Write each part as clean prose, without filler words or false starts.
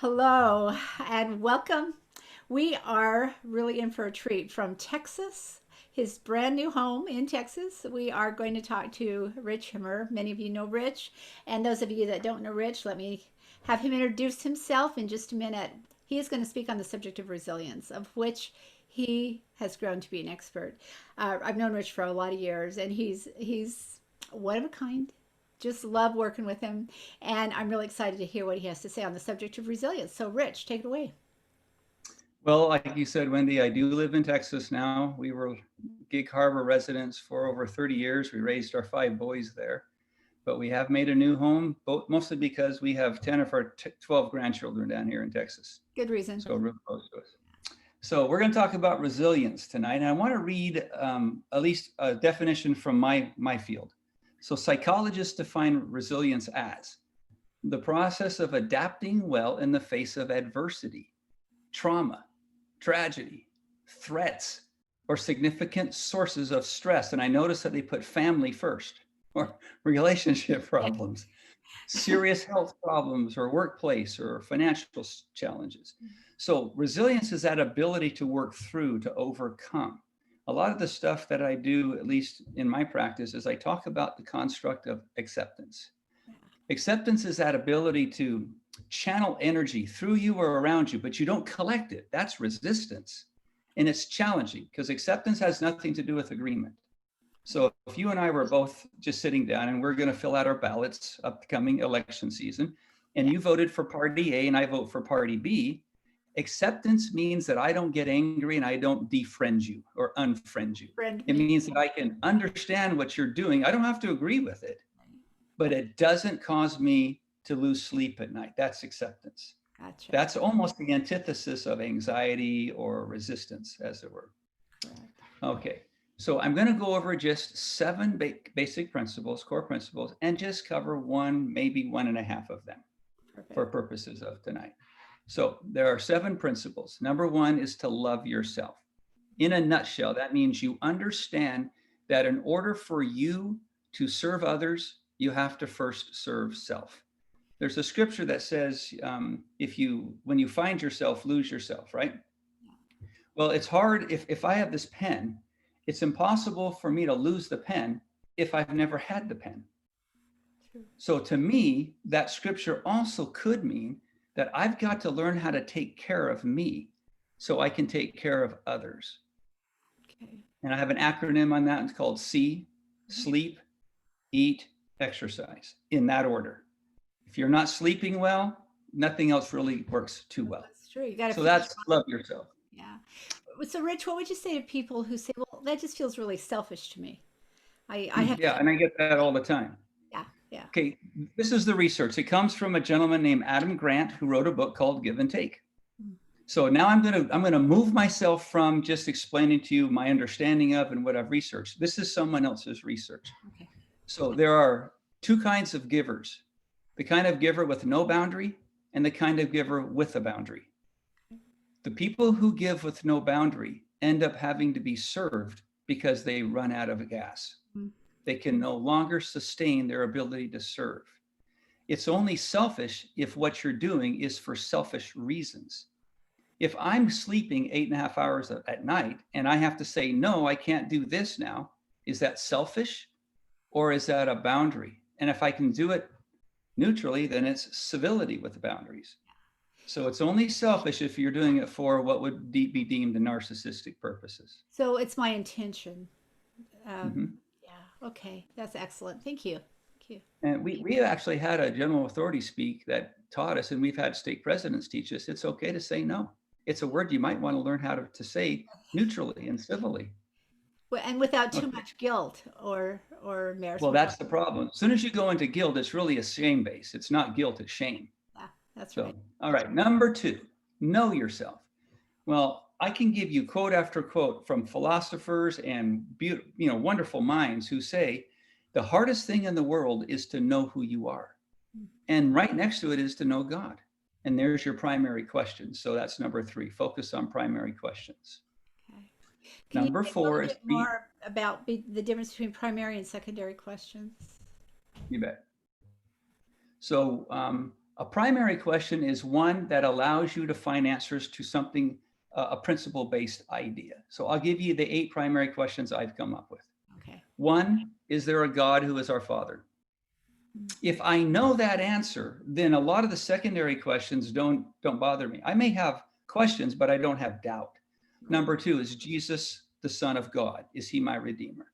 Hello and welcome. We are really in for a treat from Texas, his brand new home in Texas. We are going to talk to Rich Himmer. Many of you know Rich, and those of you that don't know Rich, let me have him introduce himself in just a minute. He is going to speak on the subject of resilience, of which he has grown to be an expert. I've known Rich for a lot of years, and he's one of a kind. Just love working with him. And I'm really excited to hear what he has to say on the subject of resilience. So, Rich, take it away. Well, like you said, Wendy, I do live in Texas now. We were Gig Harbor residents for over 30 years. We raised our 5 boys there, but we have made a new home, mostly because we have 10 of our 12 grandchildren down here in Texas. Good reason. So real close to us. So we're going to talk about resilience tonight. And I want to read at least a definition from my field. So psychologists define resilience as the process of adapting well in the face of adversity, trauma, tragedy, threats, or significant sources of stress. And I notice that they put family first, or relationship problems, serious health problems, or workplace or financial challenges. So resilience is that ability to work through, to overcome. A lot of the stuff that I do, at least in my practice, is I talk about the construct of acceptance. Acceptance is that ability to channel energy through you or around you, but you don't collect it. That's resistance. And it's challenging because acceptance has nothing to do with agreement. So if you and I were both just sitting down and we're going to fill out our ballots upcoming election season, and you voted for party A and I vote for party B, acceptance means that I don't get angry and I don't defriend you or unfriend you. It means that I can understand what you're doing. I don't have to agree with it, but it doesn't cause me to lose sleep at night. That's acceptance. Gotcha. That's almost the antithesis of anxiety or resistance, as it were. Correct. Okay, so I'm going to go over just 7 basic principles, core principles, and just cover one, maybe 1.5 of them. Perfect. For purposes of tonight. So there are 7 principles. Number 1 is to love yourself. In a nutshell, that means you understand that in order for you to serve others, you have to first serve self. There's a scripture that says, when you find yourself, lose yourself, right? Well, it's hard. If I have this pen, it's impossible for me to lose the pen if I've never had the pen. So to me, that scripture also could mean that I've got to learn how to take care of me so I can take care of others. Okay. And I have an acronym on that. It's called C, sleep, eat, exercise, in that order. If you're not sleeping well, nothing else really works too well. That's true. You got to. So that's love yourself. Yeah. So, Rich, what would you say to people who say, "Well, that just feels really selfish to me"? I have. Yeah, and I get that all the time. Yeah. Yeah. Okay, this is the research. It comes from a gentleman named Adam Grant who wrote a book called Give and Take. So now I'm gonna move myself from just explaining to you my understanding of and what I've researched. This is someone else's research. Okay. So there are 2 kinds of givers: the kind of giver with no boundary and the kind of giver with a boundary. The people who give with no boundary end up having to be served because they run out of gas. They can no longer sustain their ability to serve. It's only selfish if what you're doing is for selfish reasons. If I'm sleeping 8.5 hours at night and I have to say, no, I can't do this now, is that selfish or is that a boundary? And if I can do it neutrally, then it's civility with the boundaries. So it's only selfish if you're doing it for what would be deemed narcissistic purposes. So it's my intention. Yeah. Okay. That's excellent. Thank you. Thank you. And we actually had a general authority speak that taught us, and we've had state presidents teach us, it's okay to say no. It's a word you might want to learn how to say neutrally and civilly. Well, and without too much guilt or merit. Well, that's the problem. As soon as you go into guilt, it's really a shame base. It's not guilt, it's shame. Yeah, that's right. All right, number 2, know yourself. Well, I can give you quote after quote from philosophers and wonderful minds who say the hardest thing in the world is to know who you are. And right next to it is to know God. And there's your primary question. So that's number 3, focus on primary questions. Okay. Number 4 is more about the difference between primary and secondary questions. You bet. So A primary question is one that allows you to find answers to something, a principle-based idea. So I'll give you the 8 primary questions I've come up with. Okay. 1, is there a God who is our Father? If I know that answer, then a lot of the secondary questions don't bother me. I may have questions, but I don't have doubt. Right. Number 2, is Jesus the Son of God? Is he my Redeemer?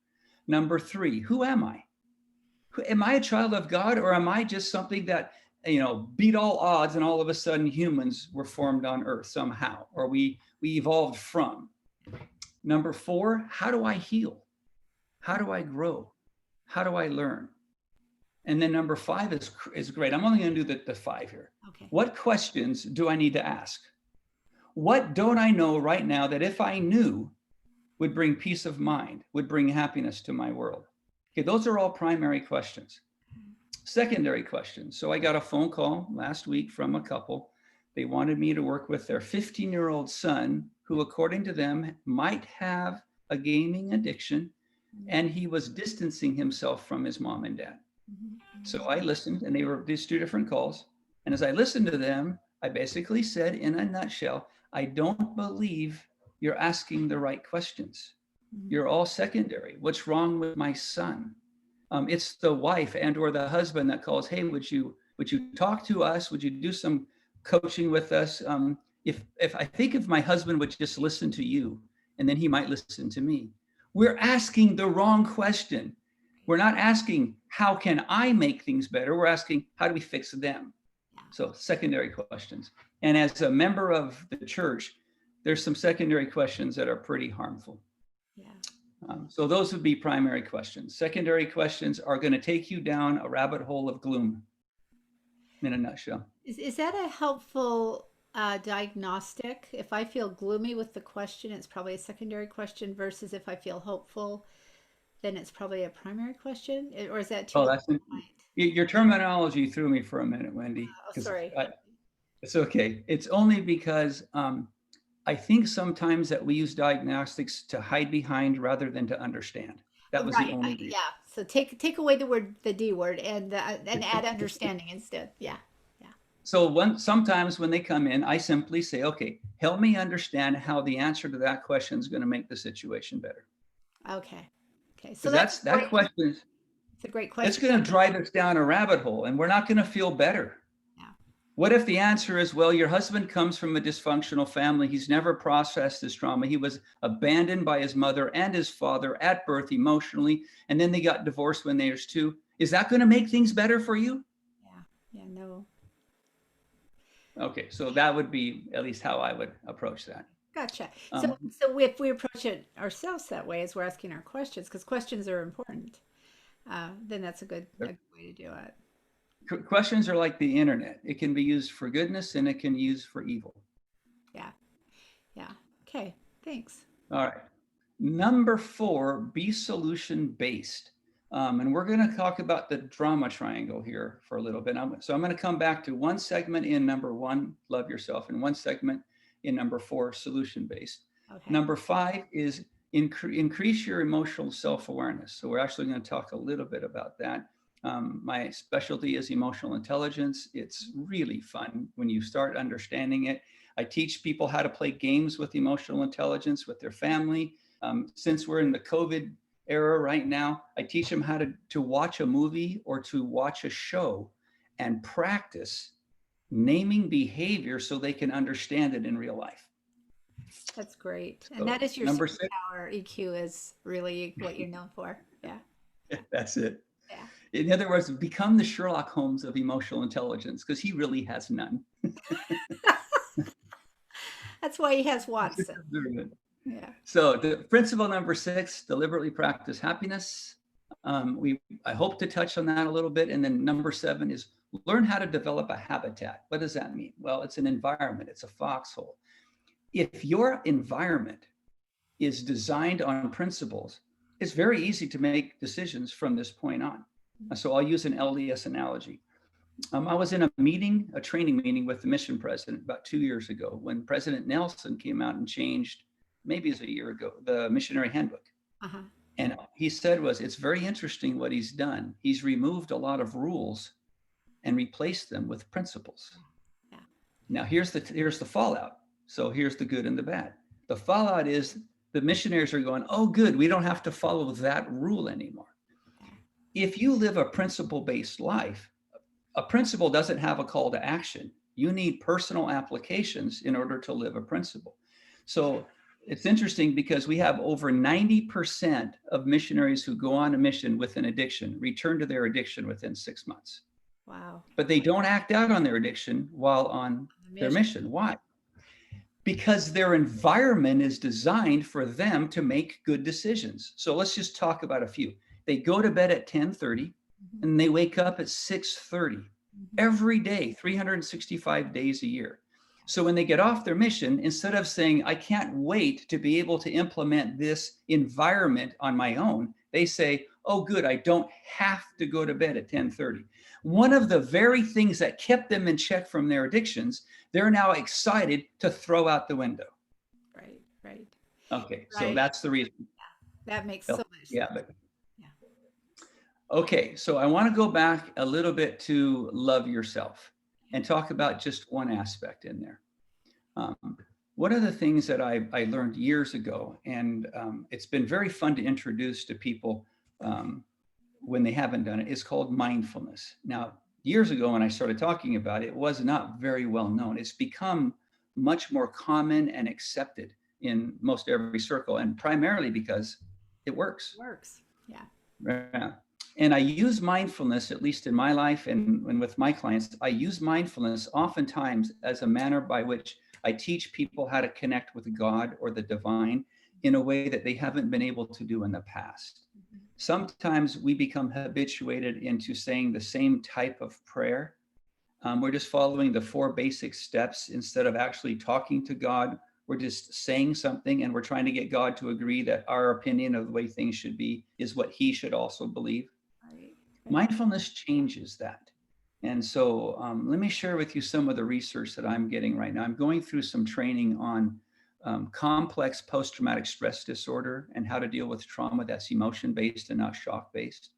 Number 3, who am I? Am I a child of God, or am I just something that, beat all odds and all of a sudden humans were formed on earth somehow, or we evolved from? Number 4, how do I heal? How do I grow? How do I learn? And then number 5 is great. I'm only going to do the 5 here. Okay. What questions do I need to ask? What don't I know right now that if I knew would bring peace of mind, would bring happiness to my world? Okay, those are all primary questions. Secondary questions. So I got a phone call last week from a couple. They wanted me to work with their 15-year-old son, who, according to them, might have a gaming addiction, and he was distancing himself from his mom and dad. So I listened, and they were these 2 different calls. And as I listened to them, I basically said, in a nutshell, I don't believe you're asking the right questions. You're all secondary. What's wrong with my son? It's the wife and or the husband that calls, hey, would you talk to us? Would you do some coaching with us? If I think if my husband would just listen to you, and then he might listen to me. We're asking the wrong question. We're not asking, how can I make things better? We're asking, how do we fix them? So secondary questions. And as a member of the church, there's some secondary questions that are pretty harmful. Yeah. So those would be primary questions. Secondary questions are going to take you down a rabbit hole of gloom, in a nutshell. Is that a helpful diagnostic? If I feel gloomy with the question, it's probably a secondary question versus if I feel hopeful, then it's probably a primary question? Or is that too? Oh, your terminology threw me for a minute, Wendy. Oh, sorry. It's okay. It's only because I think sometimes that we use diagnostics to hide behind rather than to understand. That was the only reason. Yeah. So take away the D word and add understanding instead. Yeah. Yeah. So sometimes when they come in, I simply say, okay, help me understand how the answer to that question is going to make the situation better. Okay. Okay. So that question. It's a great question. It's going to drive us down a rabbit hole, and we're not going to feel better. Yeah. What if the answer is, well, your husband comes from a dysfunctional family. He's never processed his trauma. He was abandoned by his mother and his father at birth emotionally, and then they got divorced when they were 2. Is that going to make things better for you? Yeah. Yeah. No. Okay, so that would be at least how I would approach that. Gotcha. So if we approach it ourselves that way, as we're asking our questions, because questions are important, then that's a good way to do it. Questions are like the internet. It can be used for goodness and it can be used for evil. Yeah. Yeah. Okay. Thanks. All right. Number 4, be solution-based. And we're going to talk about the drama triangle here for a little bit. So I'm going to come back to one segment in number 1, love yourself, and one segment in number 4, solution-based. Okay. Number 5 is increase your emotional self-awareness. So we're actually going to talk a little bit about that. My specialty is emotional intelligence. It's really fun when you start understanding it. I teach people how to play games with emotional intelligence with their family. Since we're in the COVID era right now, I teach them how to watch a movie or to watch a show and practice naming behavior so they can understand it in real life. That's great. So, and that is your number 6. superpower. EQ is really what you're known for. Yeah. That's it. Yeah. In other words, become the Sherlock Holmes of emotional intelligence, because he really has none. That's why he has Watson. Yeah. So the principle number 6, deliberately practice happiness. I hope to touch on that a little bit. And then number 7 is learn how to develop a habitat. What does that mean? Well, it's an environment. It's a foxhole. If your environment is designed on principles, it's very easy to make decisions from this point on. So I'll use an LDS analogy. I was in a training meeting with the mission president about 2 years ago when President Nelson came out and changed, maybe it's a year ago, the missionary handbook. Uh-huh. And he said it's very interesting what he's done. He's removed a lot of rules and replace them with principles. Yeah. Now here's the fallout. So here's the good and the bad. The fallout is the missionaries are going, oh, good, we don't have to follow that rule anymore. If you live a principle-based life, a principle doesn't have a call to action. You need personal applications in order to live a principle. So it's interesting because we have over 90% of missionaries who go on a mission with an addiction return to their addiction within 6 months. Wow. But they don't act out on their addiction while on their mission. Why? Because their environment is designed for them to make good decisions. So let's just talk about a few. They go to bed at 10:30 and they wake up at 6:30 every day, 365 days a year. So when they get off their mission, instead of saying, I can't wait to be able to implement this environment on my own, they say, oh, good, I don't have to go to bed at 10:30. One of the very things that kept them in check from their addictions, they're now excited to throw out the window. Right, right. Okay, so Right. that's the reason. That makes so much sense. Yeah, but okay, so I want to go back a little bit to love yourself and talk about just one aspect in there. One of the things that I learned years ago, and it's been very fun to introduce to people when they haven't done it, is called mindfulness. Now, years ago when I started talking about it, it was not very well known. It's become much more common and accepted in most every circle, and primarily because it works. Works, yeah. Yeah. And I use mindfulness, at least in my life and with my clients, I use mindfulness oftentimes as a manner by which I teach people how to connect with God or the divine in a way that they haven't been able to do in the past. Sometimes we become habituated into saying the same type of prayer. We're just following the 4 basic steps instead of actually talking to God. We're just saying something and we're trying to get God to agree that our opinion of the way things should be is what he should also believe. Right. Mindfulness changes that. And so let me share with you some of the research that I'm getting right now. I'm going through some training on complex post-traumatic stress disorder and how to deal with trauma that's emotion-based and not shock-based.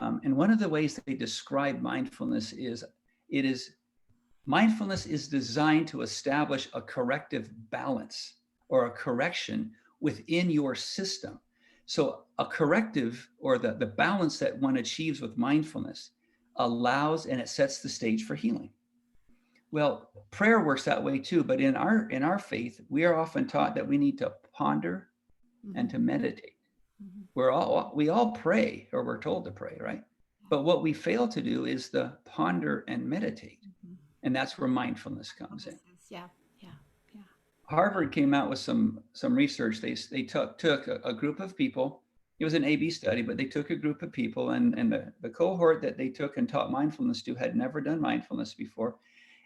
And one of the ways that they describe mindfulness is mindfulness is designed to establish a corrective balance or a correction within your system. So a corrective or the balance that one achieves with mindfulness allows and it sets the stage for healing. Well, prayer works that way too, but in our faith, we are often taught that we need to ponder and to meditate. We all pray, or we're told to pray, right? But what we fail to do is the ponder and meditate. And that's where mindfulness comes in. Yeah. Harvard came out with some research. They took a group of people. It was an A/B study, but they took a group of people, and the cohort that they took and taught mindfulness to had never done mindfulness before.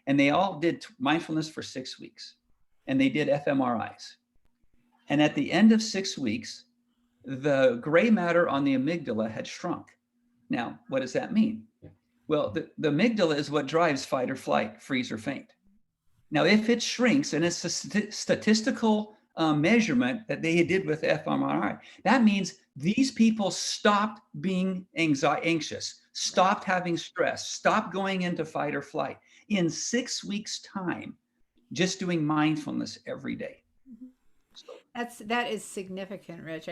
And they all did mindfulness for 6 weeks. And they did fMRIs. And at the end of 6 weeks, the gray matter on the amygdala had shrunk. Now, what does that mean? Well, the amygdala is what drives fight or flight, freeze or faint. Now, if it shrinks, and it's a statistical measurement that they did with fMRI, that means these people stopped being anxious, stopped having stress, stopped going into fight or flight in 6 weeks' time, just doing mindfulness every day. That is significant, Rich.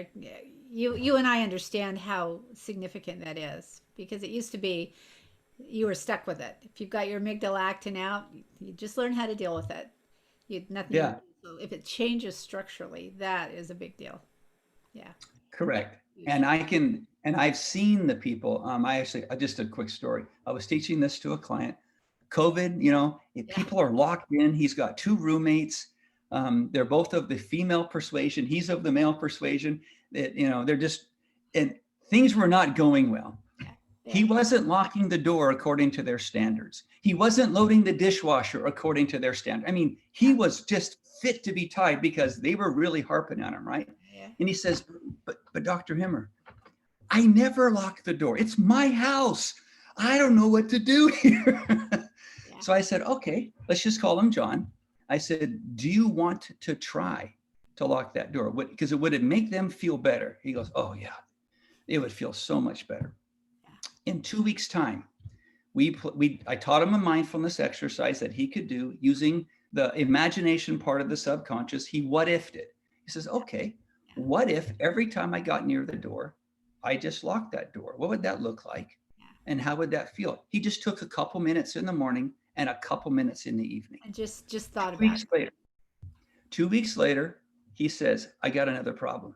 You and I understand how significant that is, because it used to be you were stuck with it. If you've got your amygdala acting out, you just learn how to deal with it. Nothing. Yeah. So if it changes structurally, that is a big deal. Yeah. Correct. And I've seen the people. Just a quick story. I was teaching this to a client. COVID, people are locked in. He's got 2 roommates. They're both of the female persuasion. He's of the male persuasion. They're just, and things were not going well. He wasn't locking the door according to their standards. He wasn't loading the dishwasher according to their standard. I mean, he was just fit to be tied because they were really harping on him, right? Yeah. And he says, but Dr. Himmer, I never lock the door. It's my house. I don't know what to do here. So I said, okay, let's just call him John. I said, do you want to try to lock that door? Because it would make them feel better. He goes, oh yeah, it would feel so much better. In 2 weeks' time, I taught him a mindfulness exercise that he could do using the imagination part of the subconscious. He what if'd it. He says, okay, Yeah. what if every time I got near the door, I just locked that door? What would that look like? Yeah. And how would that feel? He just took a couple minutes in the morning and a couple minutes in the evening. And just thought Two about weeks it. later, 2 weeks later, he says, I got another problem.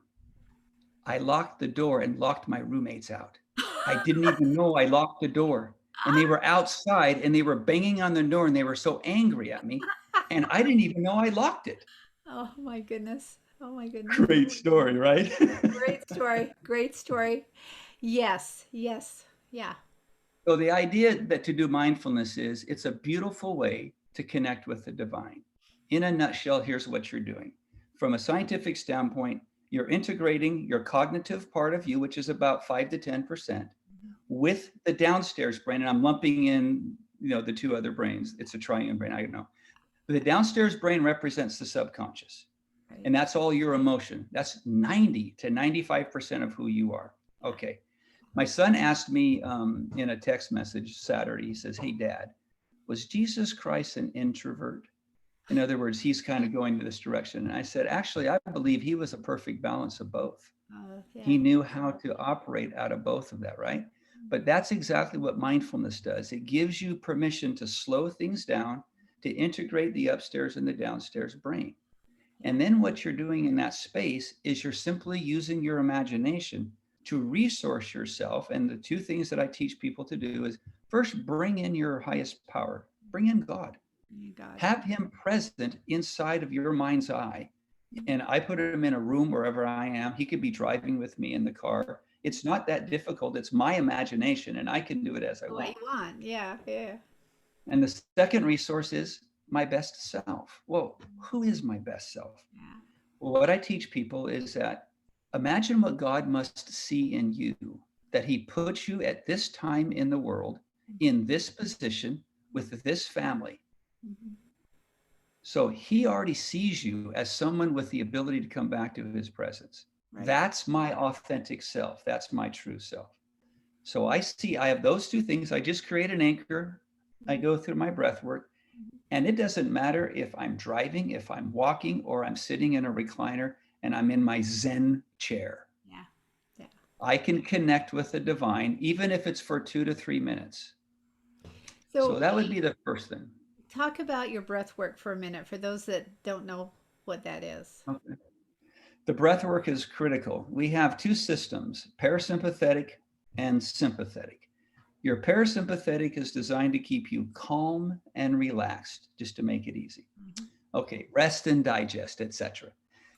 I locked the door and locked my roommates out. I didn't even know I locked the door. And they were outside and they were banging on the door and they were so angry at me. And I didn't even know I locked it. Oh my goodness. Oh my goodness. Great story, right? Great story. Great story. Yes. Yes. Yeah. So the idea that to do mindfulness is it's a beautiful way to connect with the divine. In a nutshell, here's what you're doing. From a scientific standpoint, you're integrating your cognitive part of you, which is about 5 to 10%, with the downstairs brain. And I'm lumping in, the two other brains. It's a triune brain. I don't know. The downstairs brain represents the subconscious. Right. And that's all your emotion. That's 90 to 95% of who you are. Okay. My son asked me in a text message Saturday, he says, hey, Dad, was Jesus Christ an introvert? In other words, he's kind of going to this direction. And I said, actually, I believe he was a perfect balance of both. Yeah. He knew how to operate out of both of that, right? But that's exactly what mindfulness does. It gives you permission to slow things down, to integrate the upstairs and the downstairs brain. And then what you're doing in that space is you're simply using your imagination to resource yourself. And the two things that I teach people to do is first, bring in your highest power, bring in God. God. Have him present inside of your mind's eye. And I put him in a room wherever I am. He could be driving with me in the car. It's not that difficult. It's my imagination, and I can do it as I What want. you want. Yeah. Yeah. And the second resource is my best self. Well, who is my best self? Yeah. Well, what I teach people is that imagine what God must see in you, that he puts you at this time in the world, in this position, with this family. Mm-hmm. So he already sees you as someone with the ability to come back to his presence. Right. That's my authentic self. That's my true self. So I have those two things. I just create an anchor. I go through my breath work. And it doesn't matter if I'm driving, if I'm walking, or I'm sitting in a recliner and I'm in my Zen chair. Yeah. Yeah. I can connect with the divine, even if it's for 2 to 3 minutes. So that would be the first thing. Talk about your breath work for a minute for those that don't know what that is. Okay. The breath work is critical. We have two systems, parasympathetic and sympathetic. Your parasympathetic is designed to keep you calm and relaxed, just to make it easy. Mm-hmm. Okay, rest and digest, etc.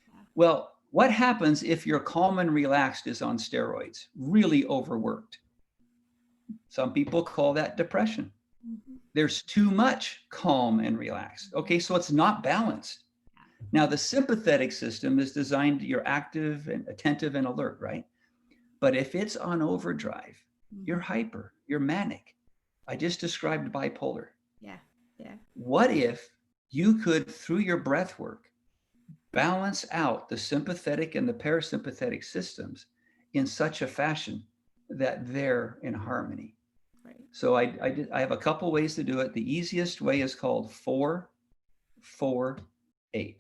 Yeah. Well, what happens if your calm and relaxed is on steroids, really overworked? Some people call that depression. Mm-hmm. There's too much calm and relaxed. Okay, so it's not balanced. Now, the sympathetic system is designed, you're active and attentive and alert, right? But if it's on overdrive, you're hyper, you're manic. I just described bipolar. Yeah, yeah. What if you could, through your breath work, balance out the sympathetic and the parasympathetic systems in such a fashion that they're in harmony? Right. So I have a couple ways to do it. The easiest way is called 4-4-8. Okay.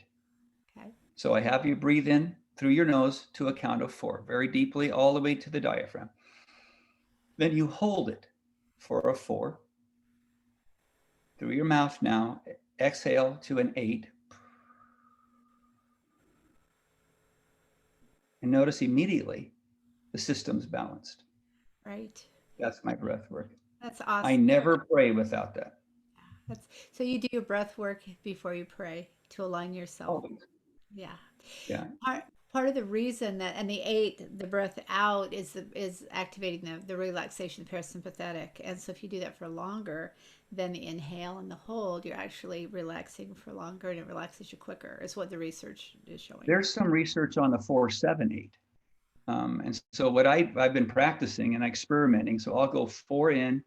So I have you breathe in through your nose to a count of 4, very deeply, all the way to the diaphragm. Then you hold it for a 4. Through your mouth now, exhale to an 8. And notice immediately the system's balanced. Right. That's my breath work. That's awesome. I never pray without that. So you do your breath work before you pray to align yourself. Always. Yeah. Yeah. Part of the reason that, and the 8, the breath out is activating the relaxation, the parasympathetic. And so if you do that for longer, then the inhale and the hold, you're actually relaxing for longer and it relaxes you quicker, is what the research is showing. There's some research on the 4-7-8. And so what I've been practicing and experimenting, so I'll go 4 in,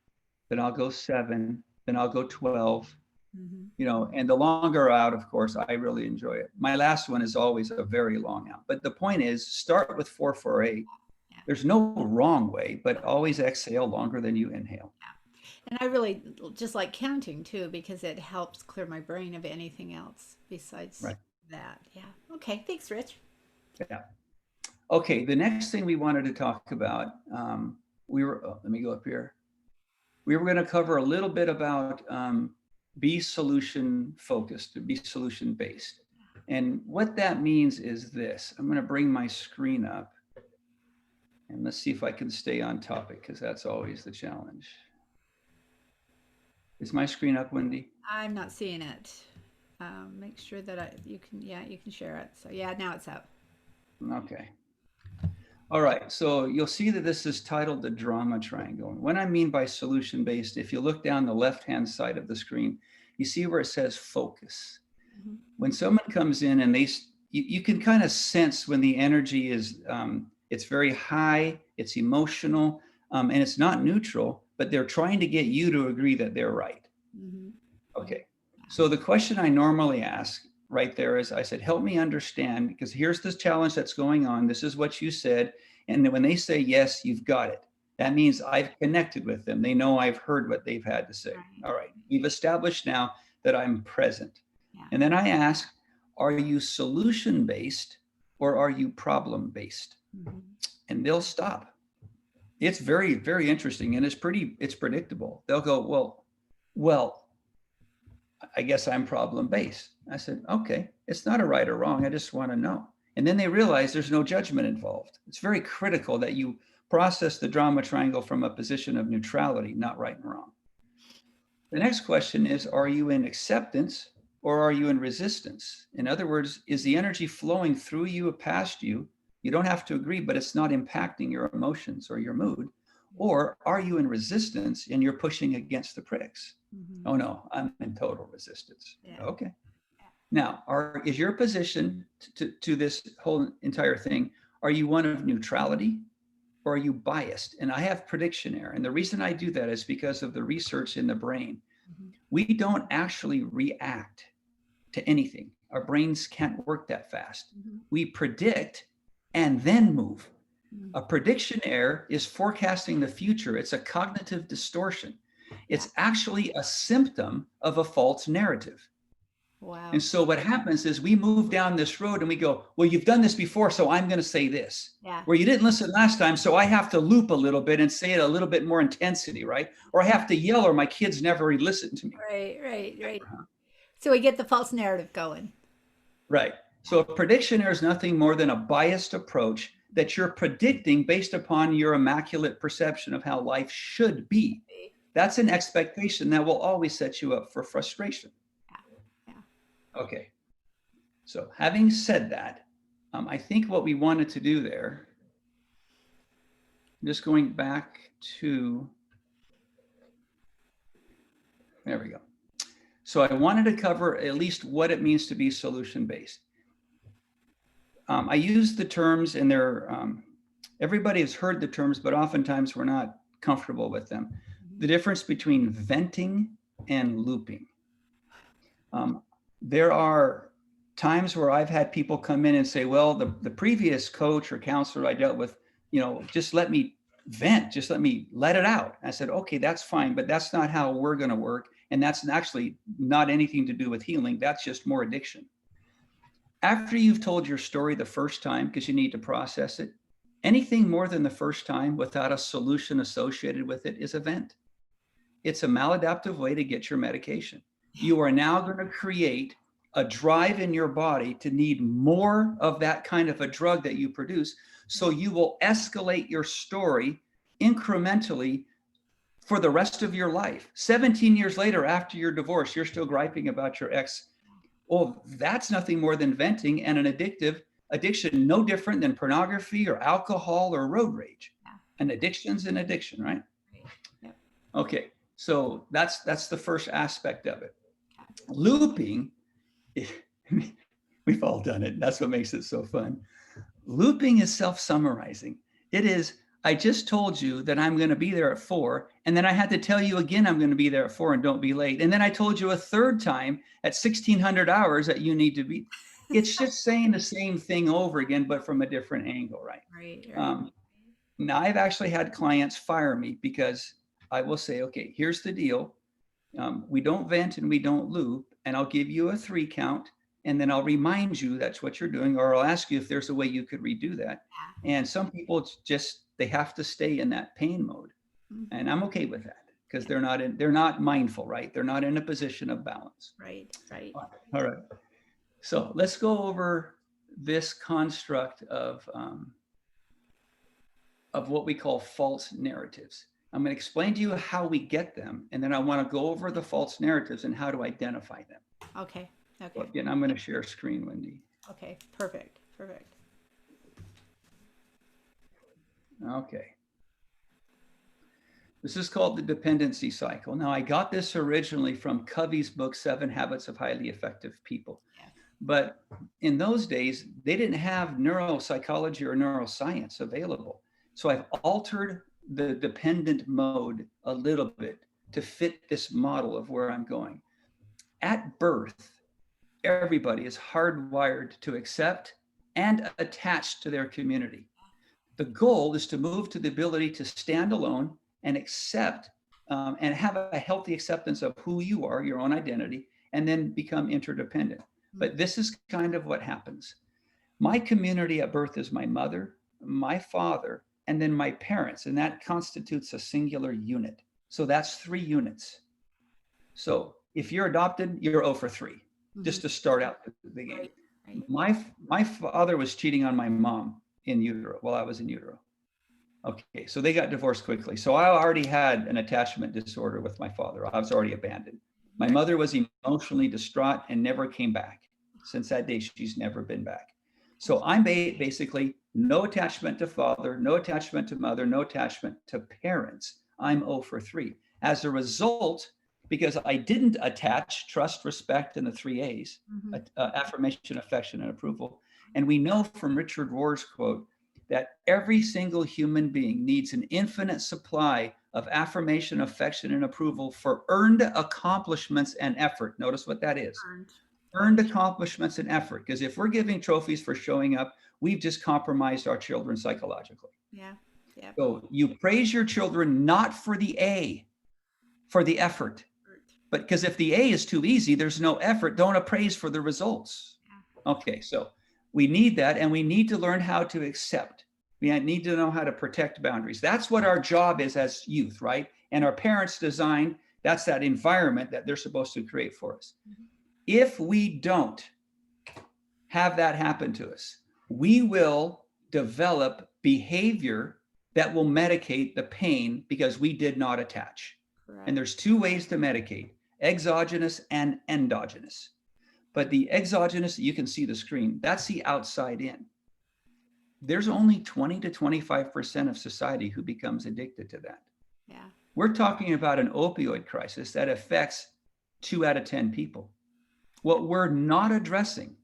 then I'll go 7, then I'll go 12. Mm-hmm. And the longer out, of course, I really enjoy it. My last one is always a very long out. But the point is, start with 4-4-8. Yeah. There's no wrong way, but always exhale longer than you inhale. Yeah. And I really just like counting too because it helps clear my brain of anything else besides Right. that. Yeah. Okay. Thanks, Rich. Yeah. Okay. The next thing we wanted to talk about, let me go up here. We were going to cover a little bit about be solution focused, be solution based. And what that means is this. I'm going to bring my screen up and let's see if I can stay on topic because that's always the challenge. Is my screen up, Wendy? I'm not seeing it. Make sure that you can, yeah, you can share it. So yeah, now it's up. Okay. All right, so you'll see that this is titled the drama triangle. And what I mean by solution-based, if you look down the left-hand side of the screen, you see where it says focus. Mhm. When someone comes in and you can kind of sense when the energy is, it's very high, it's emotional, and it's not neutral, but they're trying to get you to agree that they're right. Mhm. Okay. So the question I normally ask right there is I said, help me understand, because here's this challenge that's going on. This is what you said. And when they say, yes, you've got it, that means I've connected with them. They know I've heard what they've had to say. Right. All right. We've established now that I'm present. Yeah. And then I ask, are you solution based or are you problem based? Mhm. And they'll stop. It's very, very interesting. And it's predictable. They'll go, well, I guess I'm problem based. I said, okay, it's not a right or wrong. I just want to know. And then they realize there's no judgment involved. It's very critical that you process the drama triangle from a position of neutrality, not right and wrong. The next question is, are you in acceptance or are you in resistance? In other words, is the energy flowing through you or past you? You don't have to agree, but it's not impacting your emotions or your mood. Or are you in resistance and you're pushing against the pricks? Mhm. Oh no, I'm in total resistance. Yeah. Okay. Now, is your position to this whole entire thing, are you one of neutrality or are you biased? And I have prediction error. And the reason I do that is because of the research in the brain. Mhm. We don't actually react to anything. Our brains can't work that fast. Mhm. We predict and then move. Mhm. A prediction error is forecasting the future. It's a cognitive distortion. Yeah. It's actually a symptom of a false narrative. And Wow. so what happens is we move down this road and we go, well, you've done this before, so I'm going to say this. Yeah. Where you didn't listen last time, so I have to loop a little bit and say it a little bit more intensity, right? Or I have to yell, or my kids never listen to me. Right. Right. Right. So we get the false narrative going. Right. So a prediction error is nothing more than a biased approach that you're predicting based upon your immaculate perception of how life should be. That's an expectation that will always set you up for frustration. Yeah. Yeah. Okay. So having said that, I think what we wanted to do there, just going back to, there we go. So I wanted to cover at least what it means to be solution-based. I use the terms and everybody has heard the terms, but oftentimes we're not comfortable with them. The difference between venting and looping. There are times where I've had people come in and say, well, the previous coach or counselor I dealt with, just let me vent, just let it out. I said, okay, that's fine, but that's not how we're going to work. And that's actually not anything to do with healing. That's just more addiction. After you've told your story the first time, because you need to process it, anything more than the first time without a solution associated with it is a vent. It's a maladaptive way to get your medication. You are now going to create a drive in your body to need more of that kind of a drug that you produce. So you will escalate your story incrementally for the rest of your life. 17 years later, after your divorce, you're still griping about your ex. Well, that's nothing more than venting and an addiction, no different than pornography or alcohol or road rage. Yeah. An addiction's an addiction, right? Right. Yep. Okay, so that's the first aspect of it. Looping, we've all done it. That's what makes it so fun. Looping is self-summarizing. It is, I just told you that I'm going to be there at 4, and then I had to tell you again I'm going to be there at 4 and don't be late. And then I told you a third time at 1600 hours that you need to be. It's just saying the same thing over again, but from a different angle, right? Right. Right. Now, I've actually had clients fire me because I will say, okay, here's the deal. We don't vent and we don't loop, and I'll give you a 3 count, and then I'll remind you that's what you're doing, or I'll ask you if there's a way you could redo that. And some people, it's just, they have to stay in that pain mode. And I'm okay with that because they're not mindful, right? They're not in a position of balance. Right. All right. So let's go over this construct of what we call false narratives. I'm going to explain to you how we get them, and then I want to go over the false narratives and how to identify them. Okay. So again, I'm going to share screen, Wendy. Okay. Perfect. Okay. This is called the Dependency Cycle. Now, I got this originally from Covey's book, 7 Habits of Highly Effective People. Yeah. But in those days, they didn't have neuropsychology or neuroscience available. So I've altered the dependent mode a little bit to fit this model of where I'm going. At birth, everybody is hardwired to accept and attach to their community. The goal is to move to the ability to stand alone and accept and have a healthy acceptance of who you are, your own identity, and then become interdependent. But this is kind of what happens. My community at birth is my mother, my father, and then my parents, and that constitutes a singular unit. So that's 3 units. So if you're adopted, you're 0 for 3, just to start out the game. Right. My father was cheating on my mom in utero while I was in utero. Okay, so they got divorced quickly. So I already had an attachment disorder with my father. I was already abandoned. My mother was emotionally distraught and never came back. Since that day, she's never been back. So I'm basically no attachment to father, no attachment to mother, no attachment to parents. I'm 0 for 3. As a result, because I didn't attach trust, respect, and the 3 A's, affirmation, affection, and approval. And we know from Richard Rohr's quote that every single human being needs an infinite supply of affirmation, affection, and approval for earned accomplishments and effort. Notice what that is. Earned accomplishments and effort. Because if we're giving trophies for showing up, we've just compromised our children psychologically. Yeah. So you praise your children not for the A, for the effort. But because if the A is too easy, there's no effort. Don't appraise for the results. Okay, so we need that, and we need to learn how to accept. We need to know how to protect boundaries. That's what our job is as youth, right? And our parents design, that's that environment that they're supposed to create for us. If we don't have that happen to us, we will develop behavior that will medicate the pain because we did not attach. Correct. And there's 2 ways to medicate, exogenous and endogenous. But the exogenous, you can see the screen, that's the outside in. There's only 20 to 25% of society who becomes addicted to that. Yeah. We're talking about an opioid crisis that affects 2 out of 10 people. What we're not addressing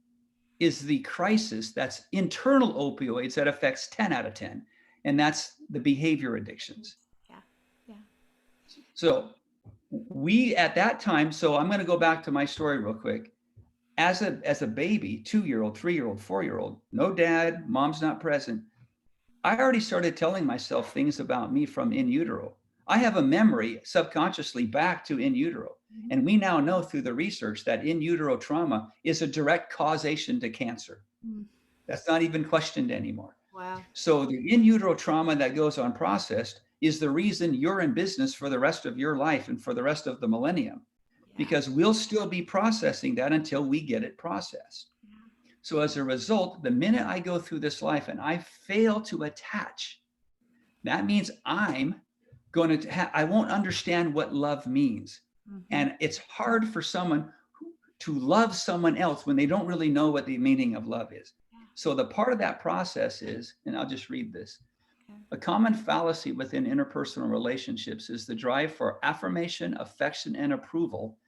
is the crisis that's internal opioids that affects 10 out of 10, and that's the behavior addictions. Yeah. So we, at that time, so I'm going to go back to my story real quick. As a baby, 2-year-old, 3-year-old, 4-year-old, no dad, mom's not present. I already started telling myself things about me from in utero. I have a memory subconsciously back to in utero. And we now know through the research that in utero trauma is a direct causation to cancer. That's not even questioned anymore. Wow. So the in utero trauma that goes unprocessed is the reason you're in business for the rest of your life and for the rest of the millennium. Because we'll still be processing that until we get it processed. Yeah. So as a result, the minute I go through this life and I fail to attach, that means I'm going to, I won't understand what love means. And it's hard for someone to love someone else when they don't really know what the meaning of love is. Yeah. So the part of that process is, and I'll just read this. A common fallacy within interpersonal relationships is the drive for affirmation, affection, and approval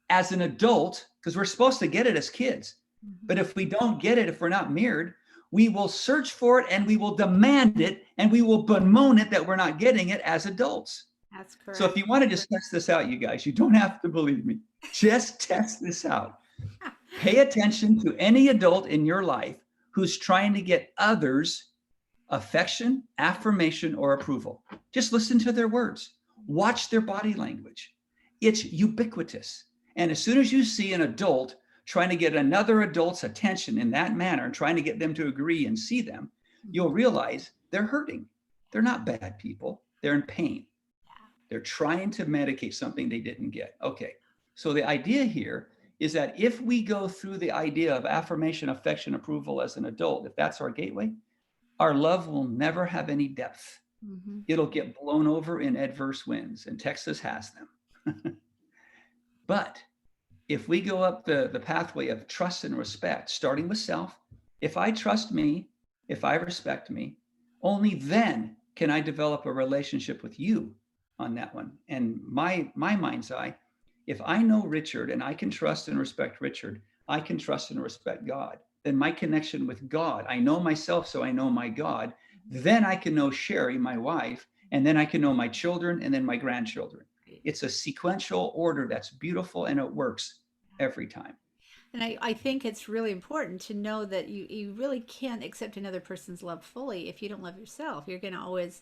as an adult, because we're supposed to get it as kids. But if we don't get it, if we're not mirrored, we will search for it and we will demand it and we will bemoan it that we're not getting it as adults. That's correct. So if you want to just test this out, you guys, you don't have to believe me. Just test this out. Pay attention to any adult in your life who's trying to get others affection, affirmation, or approval. Just listen to their words. Watch their body language. It's ubiquitous. And as soon as you see an adult trying to get another adult's attention in that manner, trying to get them to agree and see them, you'll realize they're hurting. They're not bad people. They're in pain. They're trying to medicate something they didn't get. Okay. So the idea here is that if we go through the idea of affirmation, affection, approval as an adult, if that's our gateway, our love will never have any depth. It'll get blown over in adverse winds, and Texas has them. But if we go up the pathway of trust and respect, starting with self, if I trust me, if I respect me, only then can I develop a relationship with you on that one. And my mind's eye, if I know Richard and I can trust and respect Richard, I can trust and respect God. Then my connection with God, I know myself, so I know my God. Then I can know Sherry, my wife, and then I can know my children and then my grandchildren. It's a sequential order that's beautiful, and it works every time. And I think it's really important to know that you really can't accept another person's love fully if you don't love yourself. You're going to always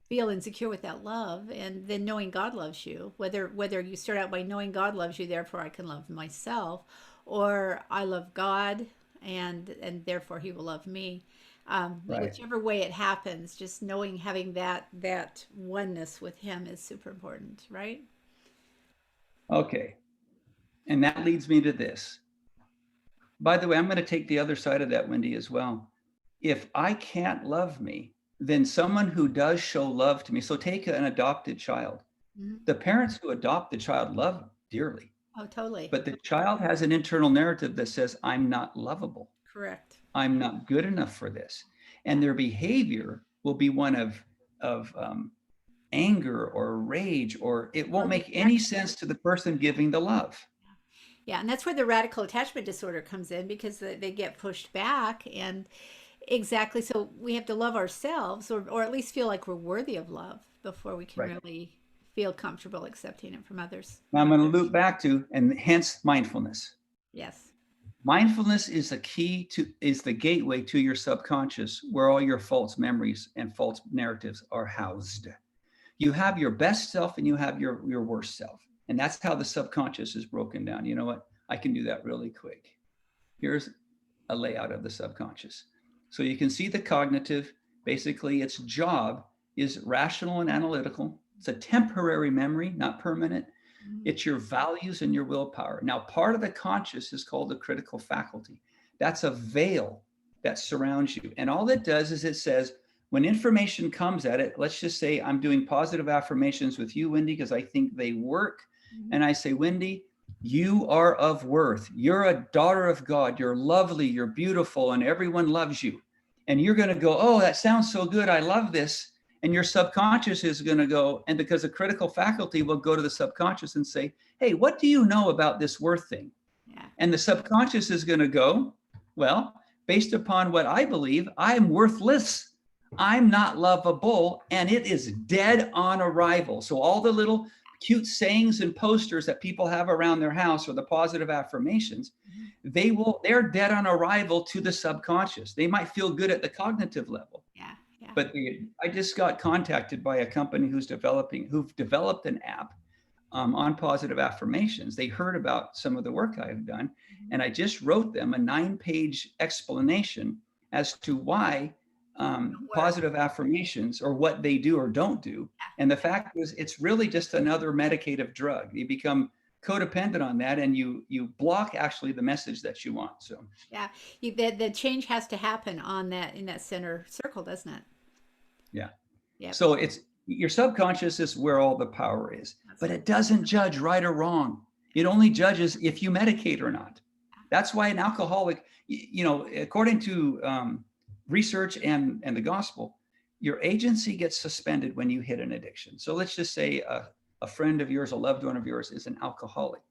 feel insecure with that love, and then knowing God loves you, whether you start out by knowing God loves you, therefore I can love myself, or I love God and therefore he will love me. Right. Whichever way it happens, just knowing, having that oneness with him is super important, right? Okay. And that leads me to this. By the way, I'm going to take the other side of that, Wendy, as well. If I can't love me, then someone who does show love to me. So take an adopted child. Mhm. The parents who adopt the child love dearly, Oh, totally. but the child has an internal narrative that says, I'm not lovable. Correct. I'm not good enough for this. And Yeah. their behavior will be one of anger or rage, or it Or won't make any rejection. sense to the person giving the love. Yeah, and that's where the radical attachment disorder comes in, because they get pushed back. And exactly, so we have to love ourselves, or at least feel like we're worthy of love before we can Right. really feel comfortable accepting it from others. Now I'm going to loop back to, and hence mindfulness. Yes. Mindfulness is the gateway to your subconscious, where all your false memories and false narratives are housed. You have your best self and you have your worst self. And that's how the subconscious is broken down. You know what? I can do that really quick. Here's a layout of the subconscious. So you can see the cognitive, basically its job is rational and analytical. It's a temporary memory, not permanent. Mhm. It's your values and your willpower. Now, part of the conscious is called the critical faculty. That's a veil that surrounds you. And all it does is it says, when information comes at it, let's just say I'm doing positive affirmations with you, Wendy, because I think they work. Mhm. And I say, Wendy, you are of worth. You're a daughter of God. You're lovely. You're beautiful. And everyone loves you. And you're going to go, oh, that sounds so good. I love this. And your subconscious is going to go, and because the critical faculty will go to the subconscious and say, hey, what do you know about this worth thing? Yeah. And the subconscious is going to go, well, based upon what I believe, I'm worthless. I'm not lovable. And it is dead on arrival. So all the little cute sayings and posters that people have around their house, or the positive affirmations, Mhm. they're dead on arrival to the subconscious. They might feel good at the cognitive level. Yeah. Yeah. But I just got contacted by a company who've developed an app on positive affirmations. They heard about some of the work I've done, Mhm. and I just wrote them a 9-page explanation as to why Don't work. positive affirmations, or what they do or don't do. And the fact is, it's really just another medicative drug. You become codependent on that, and you block actually the message that you want. So Yeah. The change has to happen on that, in that center circle, doesn't it? yeah. Yep. So it's your subconscious is where all the power is, That's but right. it doesn't judge right or wrong. It only judges if you medicate or not. That's why an alcoholic, according to research and the gospel, your agency gets suspended when you hit an addiction. So let's just say a friend of yours, a loved one of yours, is an alcoholic.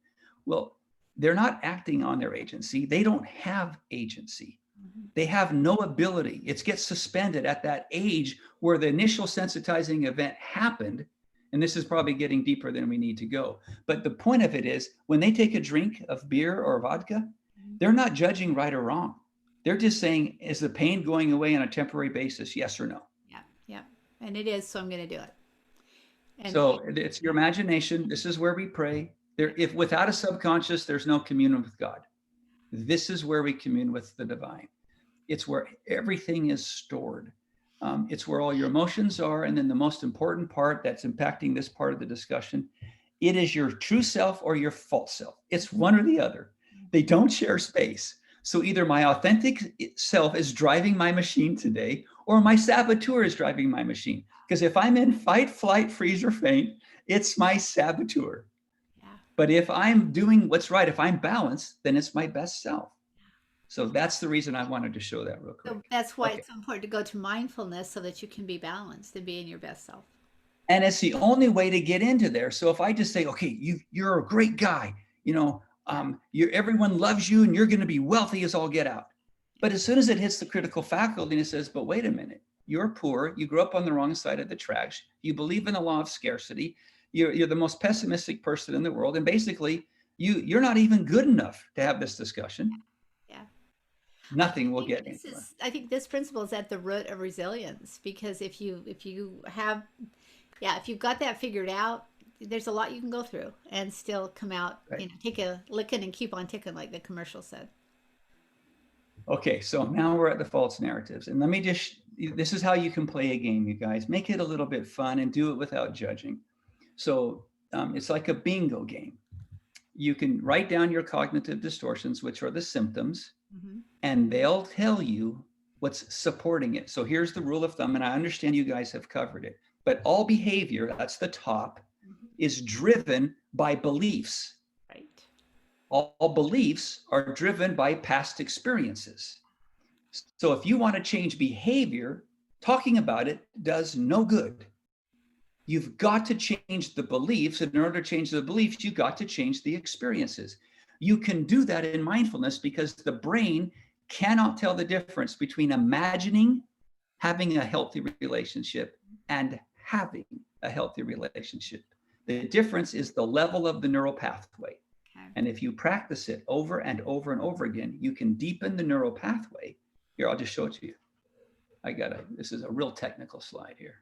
Well, they're not acting on their agency. They don't have agency. Mhm. They have no ability. It gets suspended at that age where the initial sensitizing event happened. And this is probably getting deeper than we need to go. But the point of it is, when they take a drink of beer or vodka, Mhm. they're not judging right or wrong. They're just saying, is the pain going away on a temporary basis? Yes or no? Yeah. Yeah. And it is, so I'm going to do it. And So it's your imagination. This is where we pray. There, if without a subconscious, there's no communion with God. This is where we commune with the divine. It's where everything is stored. It's where all your emotions are. And then the most important part that's impacting this part of the discussion, it is your true self or your false self. It's one or the other. They don't share space. So either my authentic self is driving my machine today, or my saboteur is driving my machine. Because if I'm in fight, flight, freeze, or faint, it's my saboteur. yeah. But if I'm doing what's right, if I'm balanced, then it's my best self. So that's the reason I wanted to show that real quick. So that's why Okay. it's so important to go to mindfulness so that you can be balanced and be in your best self. And it's the only way to get into there. So if I just say, okay, you're a great guy, everyone loves you and you're going to be wealthy as all get out. But as soon as it hits the critical faculty and it says, but wait a minute, you're poor, you grew up on the wrong side of the tracks, you believe in the law of scarcity, you're the most pessimistic person in the world, and basically you're not even good enough to have this discussion. Yeah. Nothing will get anywhere. I think this principle is at the root of resilience, because if you have, yeah, if you've got that figured out, there's a lot you can go through and still come out, Right. take a licking and keep on ticking, like the commercial said. Okay, so now we're at the false narratives. And let me this is how you can play a game, you guys. Make it a little bit fun and do it without judging. So it's like a bingo game. You can write down your cognitive distortions, which are the symptoms, Mm-hmm. and they'll tell you what's supporting it. So here's the rule of thumb, and I understand you guys have covered it, but all behavior, that's the top, Mm-hmm. is driven by beliefs. Right. All beliefs are driven by past experiences. So if you want to change behavior, talking about it does no good. You've got to change the beliefs. And in order to change the beliefs, you've got to change the experiences. You can do that in mindfulness because the brain cannot tell the difference between imagining having a healthy relationship and having a healthy relationship. The difference is the level of the neural pathway. Okay. And if you practice it over and over and over again, you can deepen the neural pathway. Here, I'll just show it to you. This is a real technical slide here.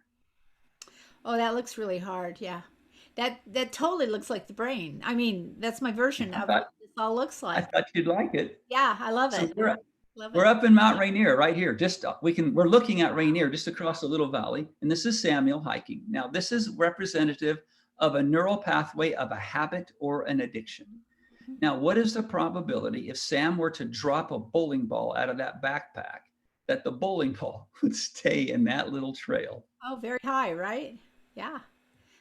Oh, that looks really hard. Yeah. That totally looks like the brain. I mean, that's my version of what this all looks I like. thought you'd like it. Yeah, I love So it. Love we're it. up in Mount Rainier right here. We're looking at Rainier just across a little valley. And this is Samuel hiking. Now, this is representative of a neural pathway of a habit or an addiction. Now, what is the probability if Sam were to drop a bowling ball out of that backpack that the bowling ball would stay in that little trail? Oh, very high, right? Yeah.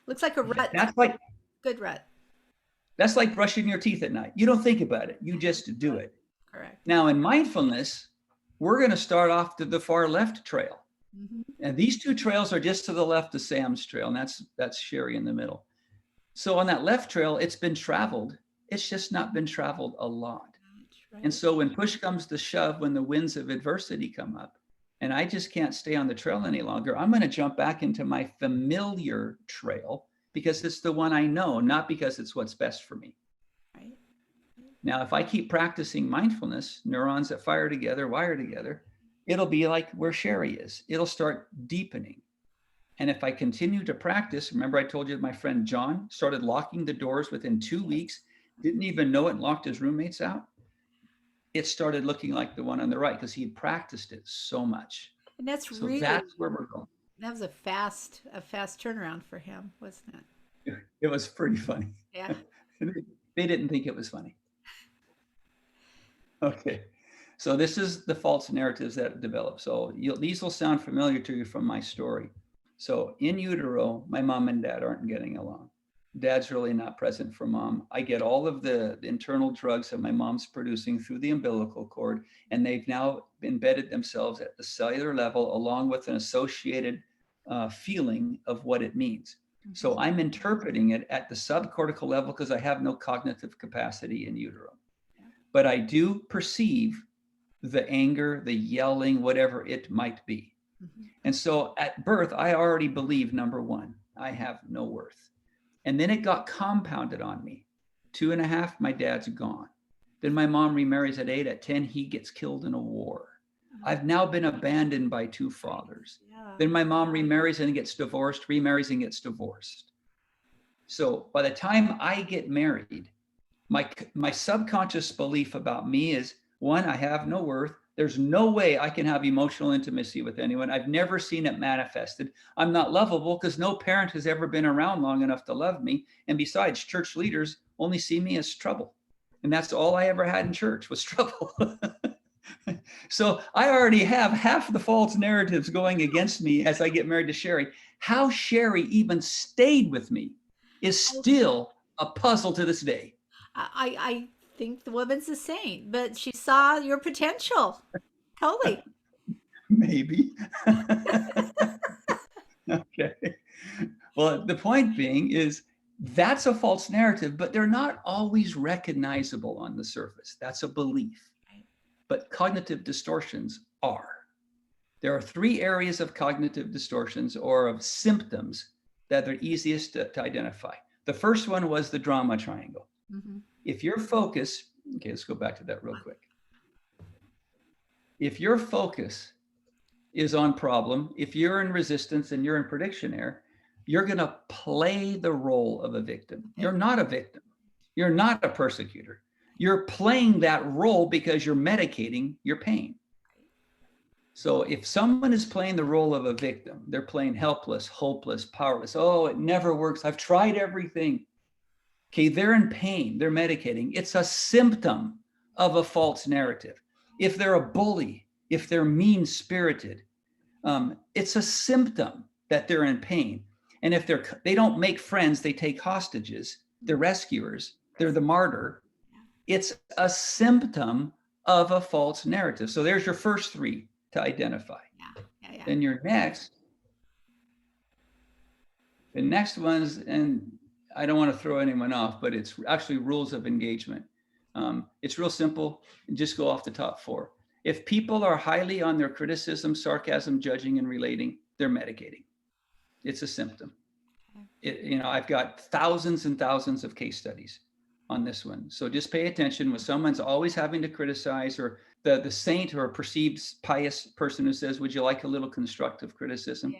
Looks like a rut. That's like Good rut. that's like brushing your teeth at night. You don't think about it. You just do it. Correct. Now, in mindfulness, we're going to start off to the far left trail. Mm-hmm. And these two trails are just to the left of Sam's trail, and that's Sherry in the middle. So on that left trail, it's been traveled. It's just not been traveled a lot. Right. And so when push comes to shove, when the winds of adversity come up, and I just can't stay on the trail any longer, I'm going to jump back into my familiar trail because it's the one I know, not because it's what's best for me. Right. Now, if I keep practicing mindfulness, neurons that fire together, wire together, it'll be like where Sherry is. It'll start deepening. And if I continue to practice, remember I told you my friend John started locking the doors within 2 weeks, didn't even know it, and locked his roommates out. It started looking like the one on the right because he had practiced it so much. And that's So really, that's where we're going. that was a fast turnaround for him, wasn't it? It was pretty funny. Yeah. They didn't think it was funny. Okay. So this is the false narratives that develop. So these will sound familiar to you from my story. So in utero, my mom and dad aren't getting along. Dad's really not present for mom. I get all of the internal drugs that my mom's producing through the umbilical cord, and they've now embedded themselves at the cellular level along with an associated feeling of what it means. So I'm interpreting it at the subcortical level because I have no cognitive capacity in utero. But I do perceive the anger, the yelling, whatever it might be. Mm-hmm. And so at birth, I already believe, number one, I have no worth. And then it got compounded on me. 2.5, my dad's gone. Then my mom remarries at 8. At 10, he gets killed in a war. I've now been abandoned by 2 fathers. Yeah. Then my mom remarries and gets divorced, remarries and gets divorced. So by the time I get married, my subconscious belief about me is, one, I have no worth. There's no way I can have emotional intimacy with anyone. I've never seen it manifested. I'm not lovable because no parent has ever been around long enough to love me. And besides, church leaders only see me as trouble. And that's all I ever had in church was trouble. So I already have half the false narratives going against me as I get married to Sherry. How Sherry even stayed with me is still a puzzle to this day. I think the woman's a saint, but she saw your potential. Totally. Maybe. Okay. Well, the point being is that's a false narrative, but they're not always recognizable on the surface. That's a belief. But cognitive distortions are. There are three areas of cognitive distortions or of symptoms that are easiest to identify. The first one was the drama triangle. Mm-hmm. If your focus, okay, let's go back to that real quick. If your focus is on problem, if you're in resistance and you're in prediction error, you're going to play the role of a victim. You're not a victim. You're not a persecutor. You're playing that role because you're medicating your pain. So if someone is playing the role of a victim, they're playing helpless, hopeless, powerless. Oh, it never works. I've tried everything. Okay, they're in pain. They're medicating. It's a symptom of a false narrative. If they're a bully, if they're mean-spirited, it's a symptom that they're in pain. And if they don't make friends, they take hostages. They're rescuers. They're the martyr. It's a symptom of a false narrative. So there's your first three to identify. Yeah. Then your the next one's, and I don't want to throw anyone off, but it's actually rules of engagement. It's real simple. Just go off the top four. If people are highly on their criticism, sarcasm, judging, and relating, they're medicating. It's a symptom. I've got thousands and thousands of case studies on this one. So just pay attention when someone's always having to criticize, or the saint or a perceived pious person who says, would you like a little constructive criticism? Yeah.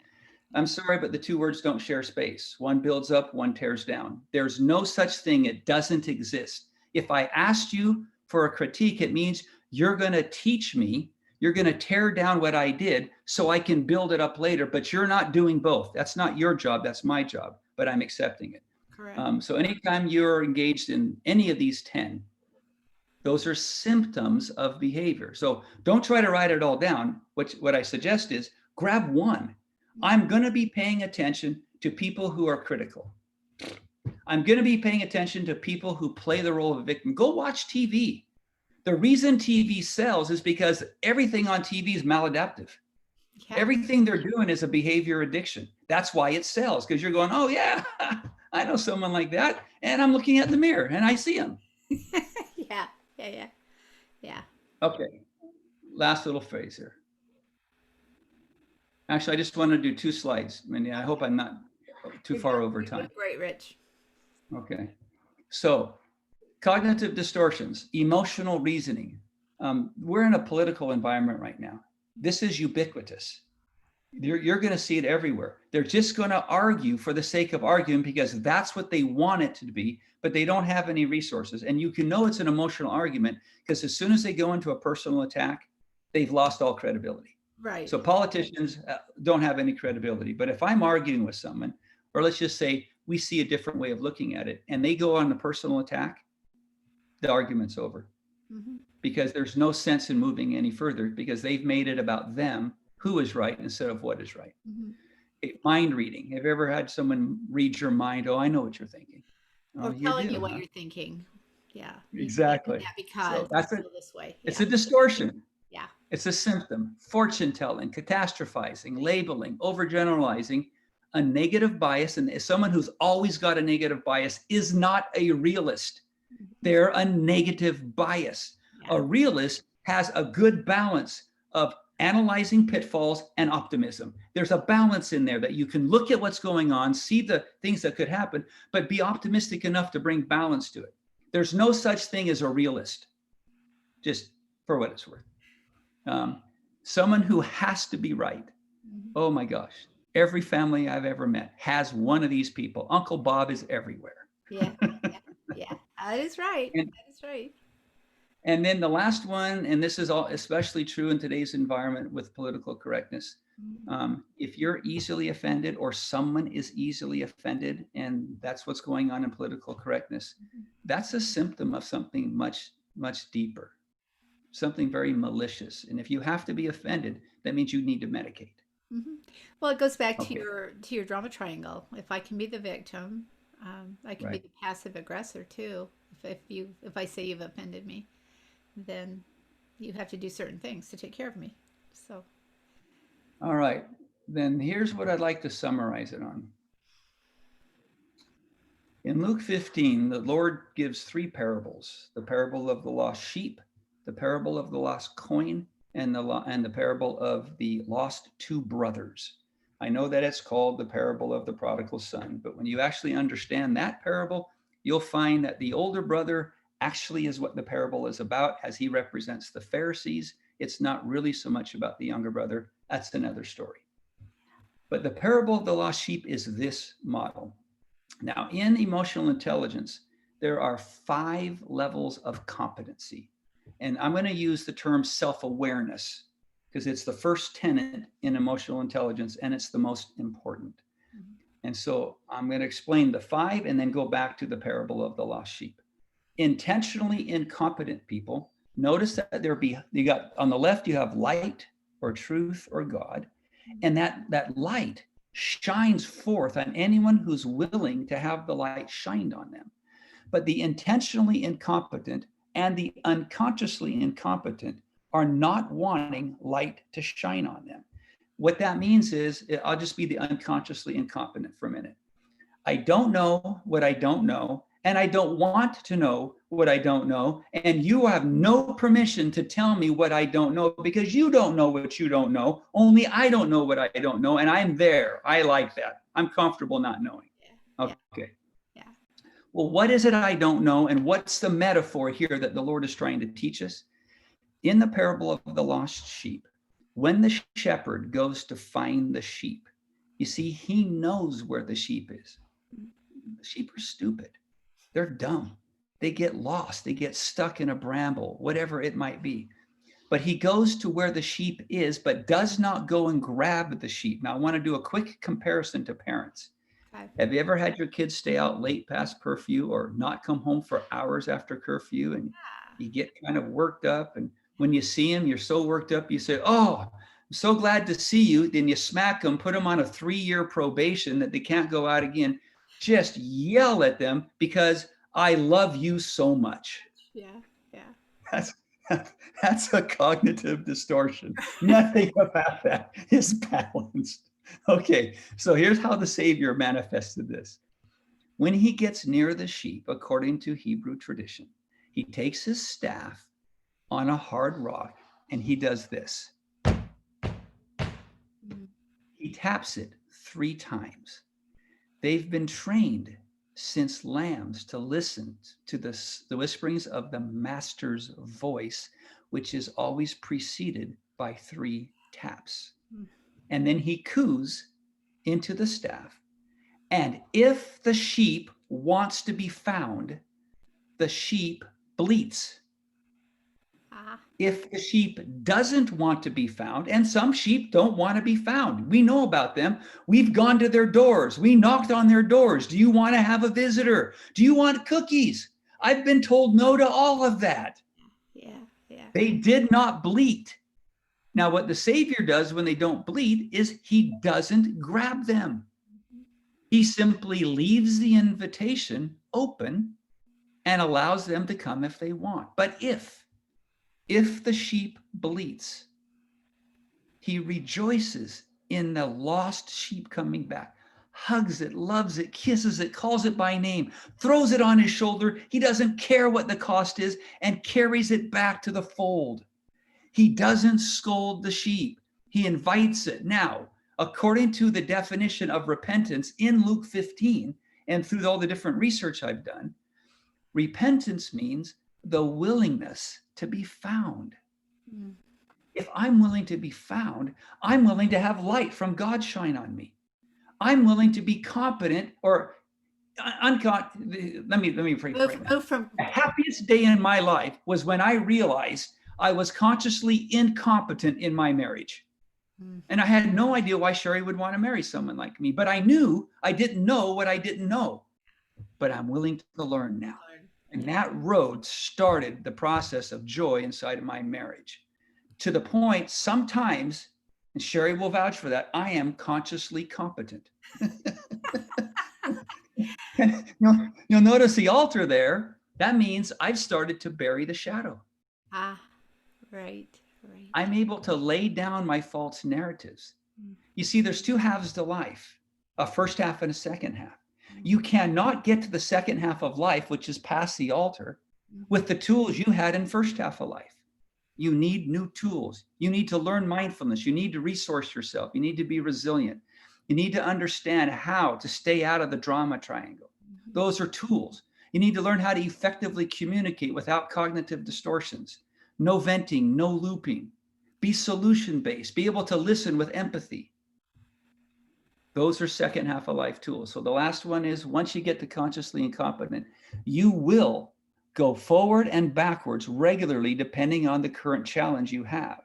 I'm sorry, but the two words don't share space. One builds up, one tears down. There's no such thing. It doesn't exist. If I asked you for a critique, it means you're going to teach me, you're going to tear down what I did so I can build it up later, but you're not doing both. That's not your job. That's my job, but I'm accepting it. Correct. So anytime you're engaged in any of these 10, those are symptoms of behavior. So don't try to write it all down. What I suggest is grab one. I'm going to be paying attention to people who are critical. I'm going to be paying attention to people who play the role of a victim. Go watch TV. The reason TV sells is because everything on TV is maladaptive. Yeah. Everything they're doing is a behavior addiction. That's why it sells, because you're going, oh yeah, I know someone like that. And I'm looking at the mirror and I see him. Yeah. Okay. Last little phrase here. Actually, I just want to do 2 slides. I hope I'm not too far over time. Great, Rich. Okay. So cognitive distortions, emotional reasoning. We're in a political environment right now. This is ubiquitous. You're going to see it everywhere. They're just going to argue for the sake of arguing because that's what they want it to be, but they don't have any resources. And you can know it's an emotional argument because as soon as they go into a personal attack, they've lost all credibility. Right. So politicians don't have any credibility. But if I'm arguing with someone, or let's just say we see a different way of looking at it, and they go on a personal attack, the argument's over. Mm-hmm. Because there's no sense in moving any further because they've made it about them, who is right instead of what is right. Mm-hmm. Mind reading. Have you ever had someone read your mind? Oh, I know what you're thinking. Or telling you what you're thinking. Yeah. Exactly. Yeah, because that's this way. It's a distortion. Yeah. It's a symptom. Fortune telling, catastrophizing, labeling, overgeneralizing, a negative bias. And someone who's always got a negative bias is not a realist. They're a negative bias. Yeah. A realist has a good balance of analyzing pitfalls and optimism. There's a balance in there that you can look at what's going on, see the things that could happen, but be optimistic enough to bring balance to it. There's no such thing as a realist, just for what it's worth. Someone who has to be right. Oh my gosh. Every family I've ever met has one of these people. Uncle Bob is everywhere. Yeah. Yeah. Yeah. That is right. And That is right. and then the last one, and this is all especially true in today's environment with political correctness. Mhm. If you're easily offended or someone is easily offended, and that's what's going on in political correctness, Mhm. that's a symptom of something much, much deeper, something very malicious. And if you have to be offended, that means you need to medicate. Mhm. Well, it goes back Okay, to your drama triangle. If I can be the victim, I can be right. the passive aggressor too. If I say you've offended me, then you have to do certain things to take care of me. So, All right. Then here's what I'd like to summarize it on. In Luke 15, the Lord gives three parables: the parable of the lost sheep, the parable of the lost coin, and the parable of the lost two brothers. I know that it's called the parable of the prodigal son, but when you actually understand that parable, you'll find that the older brother actually is what the parable is about, as he represents the Pharisees. It's not really so much about the younger brother. That's another story. But the parable of the lost sheep is this model. Now, in emotional intelligence, there are 5 levels of competency. And I'm going to use the term self awareness because it's the first tenet in emotional intelligence and it's the most important. mhm. And so I'm going to explain the 5 and then go back to the parable of the lost sheep. Intentionally incompetent people, notice that you got on the left, you have light or truth or God, and that light shines forth on anyone who's willing to have the light shined on them. But the intentionally incompetent and the unconsciously incompetent are not wanting light to shine on them. What that means is, I'll just be the unconsciously incompetent for a minute. I don't know what I don't know, and I don't want to know what I don't know. And you have no permission to tell me what I don't know because you don't know what you don't know. Only I don't know what I don't know. And I'm there. I like that. I'm comfortable not knowing. Yeah. Yeah. Okay. Yeah. Well, what is it I don't know? And what's the metaphor here that the Lord is trying to teach us? In the parable of the lost sheep, when the shepherd goes to find the sheep, you see, he knows where the sheep is. The sheep are stupid. They're dumb. They get lost. They get stuck in a bramble, whatever it might be. But he goes to where the sheep is, but does not go and grab the sheep. Now, I want to do a quick comparison to parents. Okay. Have you ever had your kids stay out late past curfew or not come home for hours after curfew and you get kind of worked up? And when you see them, you're so worked up, you say, "Oh, I'm so glad to see you." Then you smack them, put them on a 3-year probation that they can't go out again. Just yell at them because I love you so much. Yeah. Yeah. That's that's a cognitive distortion. Nothing about that is balanced. Okay, so here's how the Savior manifested this. When he gets near the sheep, according to Hebrew tradition, he takes his staff on a hard rock and he does this. Mhm. He taps it 3 times. They've been trained since lambs to listen to the whisperings of the master's voice, which is always preceded by 3 taps. And then he coos into the staff. And if the sheep wants to be found, the sheep bleats. Ah. If the sheep doesn't want to be found, and some sheep don't want to be found, we know about them. We've gone to their doors. We knocked on their doors. Do you want to have a visitor? Do you want cookies? I've been told no to all of that. Yeah. Yeah. They did not bleat. Now, what the Savior does when they don't bleat is he doesn't grab them. Mhm. He simply leaves the invitation open and allows them to come if they want. But if the sheep bleats, he rejoices in the lost sheep coming back, hugs it, loves it, kisses it, calls it by name, throws it on his shoulder. He doesn't care what the cost is and carries it back to the fold. He doesn't scold the sheep. He invites it. Now, according to the definition of repentance in Luke 15, and through all the different research I've done, repentance means the willingness to be found. Mm. If I'm willing to be found, I'm willing to have light from God shine on me. I'm willing to be competent or let me reframe that. Move from. The happiest day in my life was when I realized I was consciously incompetent in my marriage. Mm. And I had no idea why Sherry would want to marry someone like me, but I knew I didn't know what I didn't know, but I'm willing to learn now. And that road started the process of joy inside of my marriage, to the point sometimes, and Sherry will vouch for that, I am consciously competent. You'll notice the altar there. That means I've started to bury the shadow. Ah, right, right. I'm able to lay down my false narratives. You see, there's two halves to life, a first half and a second half. You cannot get to the second half of life, which is past the altar, with the tools you had in first half of life. You need new tools. You need to learn mindfulness. You need to resource yourself. You need to be resilient. You need to understand how to stay out of the drama triangle. Those are tools. You need to learn how to effectively communicate without cognitive distortions. No venting, no looping. Be solution-based. Be able to listen with empathy. Those are second half of life tools. So the last one is, once you get to consciously incompetent, you will go forward and backwards regularly depending on the current challenge you have.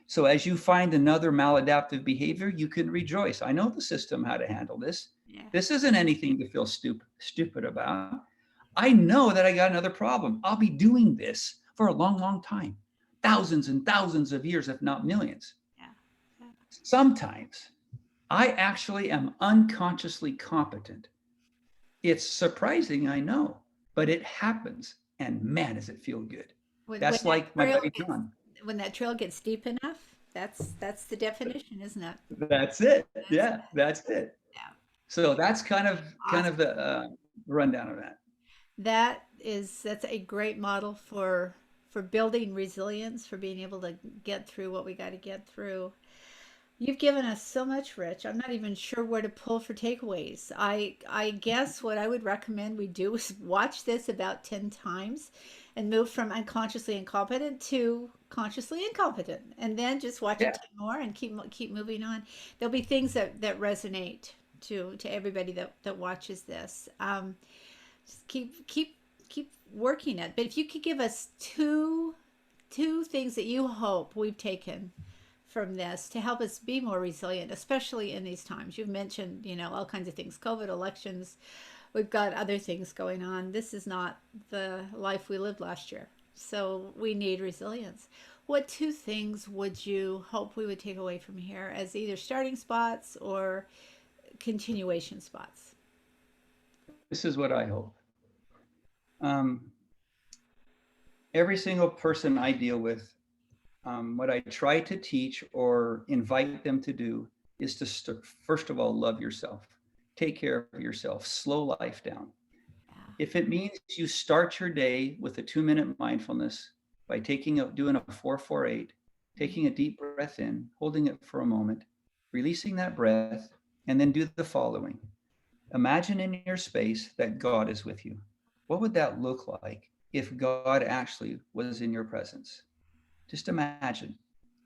So as you find another maladaptive behavior, you can rejoice. I know the system how to handle this. Yeah. This isn't anything to feel stupid about. I know that I got another problem. I'll be doing this for a long, long time. Thousands and thousands of years, if not millions. Yeah. Sometimes I actually am unconsciously competent. It's surprising, I know, but it happens. And man, does it feel good. That's like my buddy John. When that trail gets deep enough, that's the definition, isn't it? That's it. Yeah, that's it. Yeah. So that's kind of the rundown of that. That's a great model for building resilience, for being able to get through what we got to get through. You've given us so much, Rich. I'm not even sure where to pull for takeaways. I guess what I would recommend we do is watch this about 10 times and move from unconsciously incompetent to consciously incompetent, and then just watch it 10 more and keep moving on. There'll be things that resonate to everybody that watches this. Just keep working it. But if you could give us two things that you hope we've taken from this to help us be more resilient, especially in these times. You've mentioned, all kinds of things, COVID, elections. We've got other things going on. This is not the life we lived last year. So we need resilience. What two things would you hope we would take away from here as either starting spots or continuation spots? This is what I hope. Every single person I deal with, what I try to teach or invite them to do is to first of all, love yourself. Take care of yourself. Slow life down. If it means you start your day with a 2-minute mindfulness by doing a 4-4-8, taking a deep breath in, holding it for a moment, releasing that breath, and then do the following. Imagine in your space that God is with you. What would that look like if God actually was in your presence? Just imagine.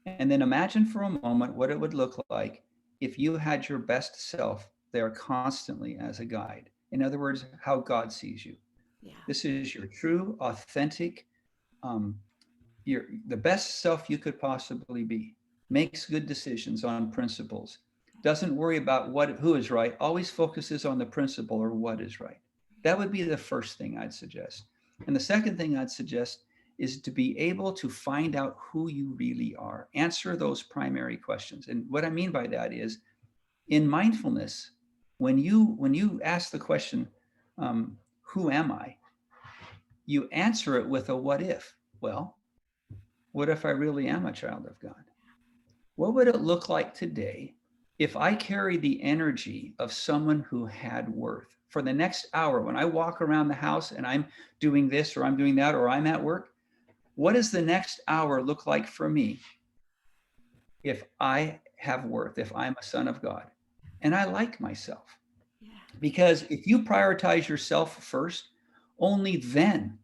And then imagine for a moment what it would look like if you had your best self there constantly as a guide. In other words, how God sees you. Yeah. This is your true, authentic, the best self you could possibly be. Makes good decisions on principles. Doesn't worry about who is right. Always focuses on the principle or what is right. That would be the first thing I'd suggest. And the second thing I'd suggest is to be able to find out who you really are. Answer those primary questions. And what I mean by that is, in mindfulness, when you ask the question, who am I? You answer it with a what if. Well, what if I really am a child of God? What would it look like today if I carry the energy of someone who had worth? For the next hour, when I walk around the house and I'm doing this or I'm doing that or I'm at work, what does the next hour look like for me if I have worth, if I'm a son of God and I like myself? Yeah. Because if you prioritize yourself first, only then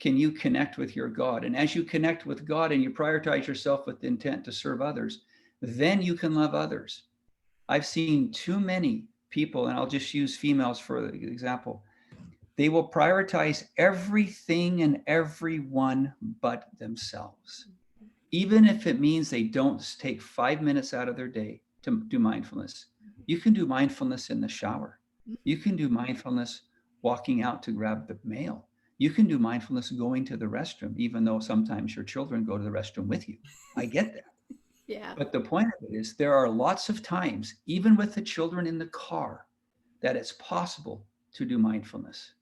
can you connect with your God. And as you connect with God and you prioritize yourself with the intent to serve others, then you can love others. I've seen too many people, and I'll just use females for example. They will prioritize everything and everyone but themselves, even if it means they don't take 5 minutes out of their day to do mindfulness. You can do mindfulness in the shower. You can do mindfulness walking out to grab the mail. You can do mindfulness going to the restroom, even though sometimes your children go to the restroom with you. I get that. Yeah. But the point of it is, there are lots of times, even with the children in the car, that it's possible to do mindfulness.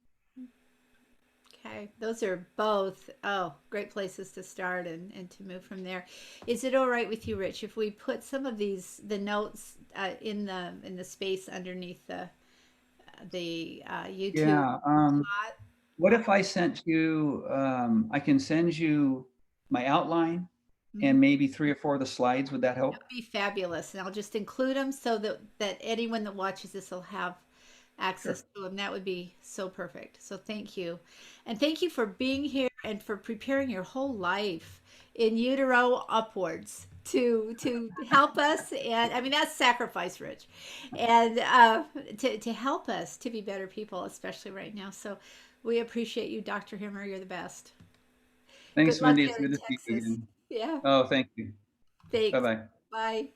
Okay, those are both, oh, great places to start and to move from there. Is it all right with you, Rich, if we put some of these the notes in the space underneath the YouTube Yeah. plot? What if I sent you, I can send you my outline Mhm. and maybe 3 or 4 of the slides. Would that That help? would be fabulous, and I'll just include them so that anyone that watches this will have access Sure. to them. That would be so perfect. So thank you, and thank you for being here and for preparing your whole life in utero upwards to help us. And I mean that's sacrifice, Rich, and to help us to be better people, especially right now. So we appreciate you, Dr. Himmer. You're the best. Good Thanks, luck Wendy. It's there in good to see you Texas. again. Yeah. Oh, thank you. Thanks. Bye-bye. Bye.